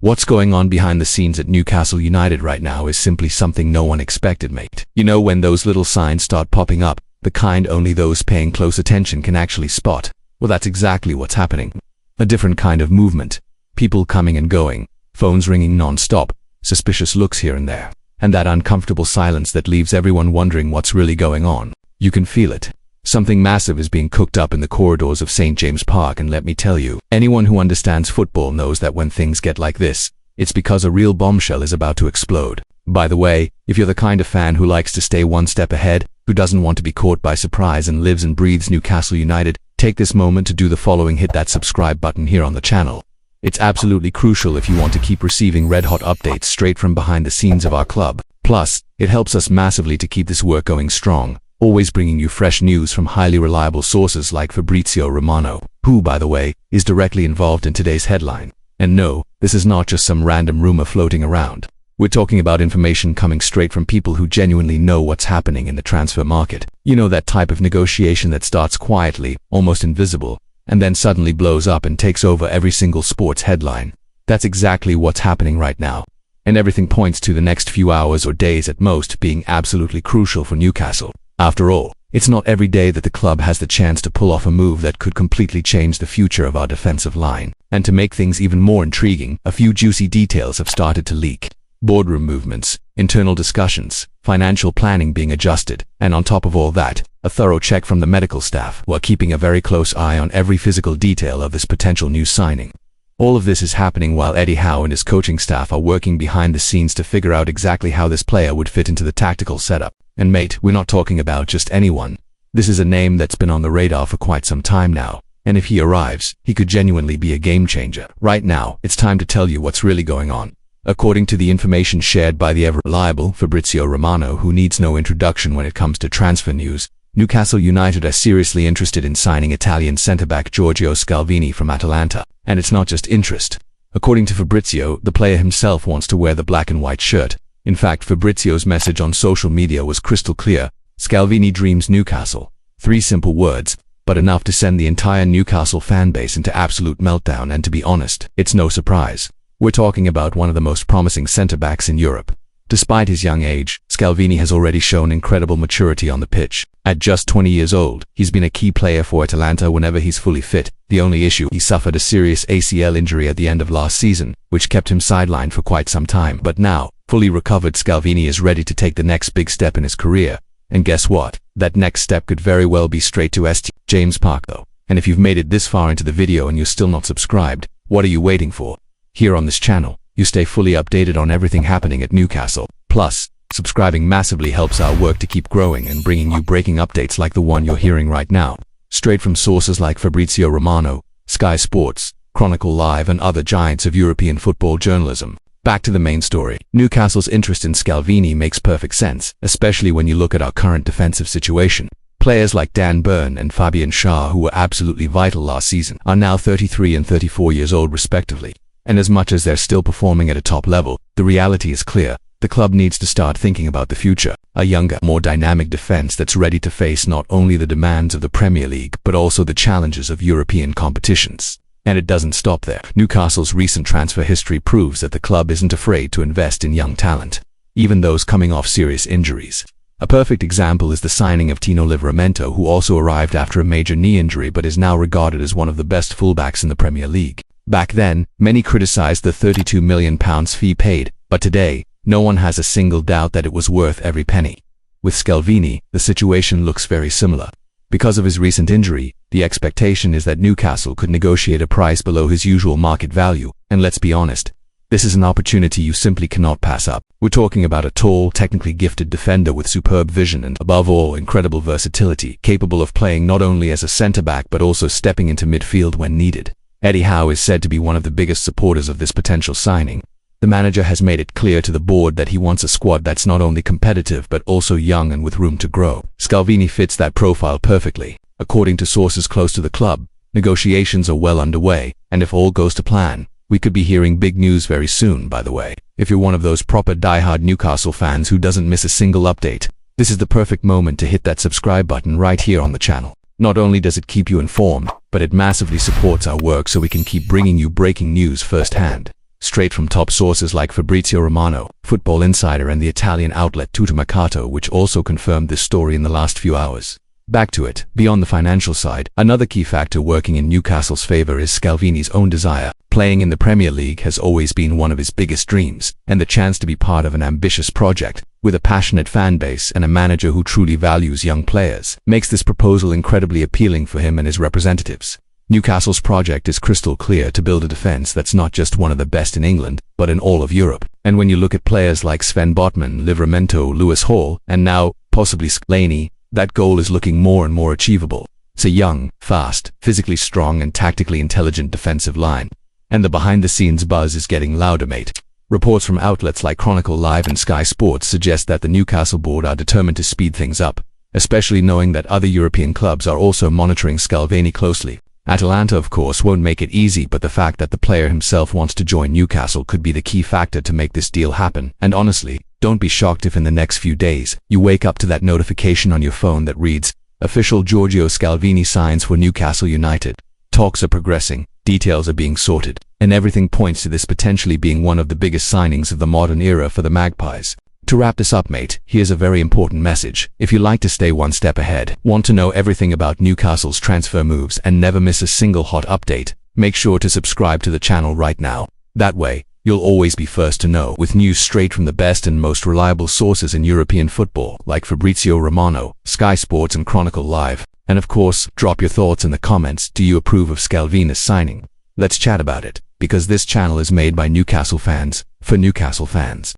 What's going on behind the scenes at Newcastle United right now is simply something no one expected, mate. You know, when those little signs start popping up, the kind only those paying close attention can actually spot. Well, that's exactly what's happening. A different kind of movement. People coming and going, phones ringing non-stop, suspicious looks here and there, and that uncomfortable silence that leaves everyone wondering what's really going on. You can feel it. Something massive is being cooked up in the corridors of St. James Park, and let me tell you, anyone who understands football knows that when things get like this, it's because a real bombshell is about to explode. By the way, if you're the kind of fan who likes to stay one step ahead, who doesn't want to be caught by surprise and lives and breathes Newcastle United, take this moment to do the following: hit that subscribe button here on the channel. It's absolutely crucial if you want to keep receiving red-hot updates straight from behind the scenes of our club. Plus, it helps us massively to keep this work going strong, always bringing you fresh news from highly reliable sources like Fabrizio Romano, who, by the way, is directly involved in today's headline. And no, this is not just some random rumor floating around. We're talking about information coming straight from people who genuinely know what's happening in the transfer market. You know, that type of negotiation that starts quietly, almost invisible, and then suddenly blows up and takes over every single sports headline. That's exactly what's happening right now. And everything points to the next few hours or days at most being absolutely crucial for Newcastle. After all, it's not every day that the club has the chance to pull off a move that could completely change the future of our defensive line. And to make things even more intriguing, a few juicy details have started to leak. Boardroom movements, internal discussions, financial planning being adjusted, and on top of all that, a thorough check from the medical staff, who are keeping a very close eye on every physical detail of this potential new signing. All of this is happening while Eddie Howe and his coaching staff are working behind the scenes to figure out exactly how this player would fit into the tactical setup. And mate, we're not talking about just anyone. This is a name that's been on the radar for quite some time now, and if he arrives, he could genuinely be a game changer. Right now, it's time to tell you what's really going on. According to the information shared by the ever-reliable Fabrizio Romano, who needs no introduction when it comes to transfer news, Newcastle United are seriously interested in signing Italian centre-back Giorgio Scalvini from Atalanta. And it's not just interest. According to Fabrizio, the player himself wants to wear the black and white shirt. In fact, Fabrizio's message on social media was crystal clear: Scalvini dreams Newcastle. 3 simple words, but enough to send the entire Newcastle fanbase into absolute meltdown. And to be honest, it's no surprise. We're talking about one of the most promising centre-backs in Europe. Despite his young age, Scalvini has already shown incredible maturity on the pitch. At just 20 years old, he's been a key player for Atalanta whenever he's fully fit. The only issue, he suffered a serious ACL injury at the end of last season, which kept him sidelined for quite some time. But now, fully recovered, Scalvini is ready to take the next big step in his career. And guess what? That next step could very well be straight to St. James Park though. And if you've made it this far into the video and you're still not subscribed, what are you waiting for? Here on this channel, you stay fully updated on everything happening at Newcastle. Plus, subscribing massively helps our work to keep growing and bringing you breaking updates like the one you're hearing right now, straight from sources like Fabrizio Romano, Sky Sports, Chronicle Live, and other giants of European football journalism. Back to the main story. Newcastle's interest in Scalvini makes perfect sense, especially when you look at our current defensive situation. Players like Dan Burn and Fabian Schär, who were absolutely vital last season, are now 33 and 34 years old respectively. And as much as they're still performing at a top level, the reality is clear. The club needs to start thinking about the future. A younger, more dynamic defense that's ready to face not only the demands of the Premier League, but also the challenges of European competitions. And it doesn't stop there. Newcastle's recent transfer history proves that the club isn't afraid to invest in young talent, even those coming off serious injuries. A perfect example is the signing of Tino Livramento, who also arrived after a major knee injury but is now regarded as one of the best fullbacks in the Premier League. Back then, many criticized the £32 million fee paid, but today, no one has a single doubt that it was worth every penny. With Scalvini, the situation looks very similar. Because of his recent injury, the expectation is that Newcastle could negotiate a price below his usual market value, and let's be honest, this is an opportunity you simply cannot pass up. We're talking about a tall, technically gifted defender with superb vision and, above all, incredible versatility, capable of playing not only as a centre-back but also stepping into midfield when needed. Eddie Howe is said to be one of the biggest supporters of this potential signing. The manager has made it clear to the board that he wants a squad that's not only competitive but also young and with room to grow. Scalvini fits that profile perfectly. According to sources close to the club, negotiations are well underway, and if all goes to plan, we could be hearing big news very soon. By the way, if you're one of those proper die-hard Newcastle fans who doesn't miss a single update, this is the perfect moment to hit that subscribe button right here on the channel. Not only does it keep you informed, but it massively supports our work so we can keep bringing you breaking news firsthand. straight from top sources like Fabrizio Romano, Football Insider, and the Italian outlet Tuttomercato, which also confirmed this story in the last few hours. Back to it. Beyond the financial side, another key factor working in Newcastle's favour is Scalvini's own desire. Playing in the Premier League has always been one of his biggest dreams, and the chance to be part of an ambitious project, with a passionate fan base and a manager who truly values young players, makes this proposal incredibly appealing for him and his representatives. Newcastle's project is crystal clear: to build a defence that's not just one of the best in England, but in all of Europe. And when you look at players like Sven Botman, Livramento, Lewis Hall, and now, possibly Scalvini, that goal is looking more and more achievable. It's a young, fast, physically strong and tactically intelligent defensive line. And the behind-the-scenes buzz is getting louder, mate. Reports from outlets like Chronicle Live and Sky Sports suggest that the Newcastle board are determined to speed things up, especially knowing that other European clubs are also monitoring Scalvini closely. Atalanta, of course, won't make it easy, but the fact that the player himself wants to join Newcastle could be the key factor to make this deal happen. And honestly, don't be shocked if in the next few days, you wake up to that notification on your phone that reads, "Official Giorgio Scalvini signs for Newcastle United." Talks are progressing, details are being sorted, and everything points to this potentially being one of the biggest signings of the modern era for the Magpies. To wrap this up, mate, here's a very important message. If you like to stay one step ahead, want to know everything about Newcastle's transfer moves and never miss a single hot update, make sure to subscribe to the channel right now. That way, you'll always be first to know, with news straight from the best and most reliable sources in European football, like Fabrizio Romano, Sky Sports and Chronicle Live. And of course, drop your thoughts in the comments. Do you approve of Scalvini's signing? Let's chat about it, because this channel is made by Newcastle fans, for Newcastle fans.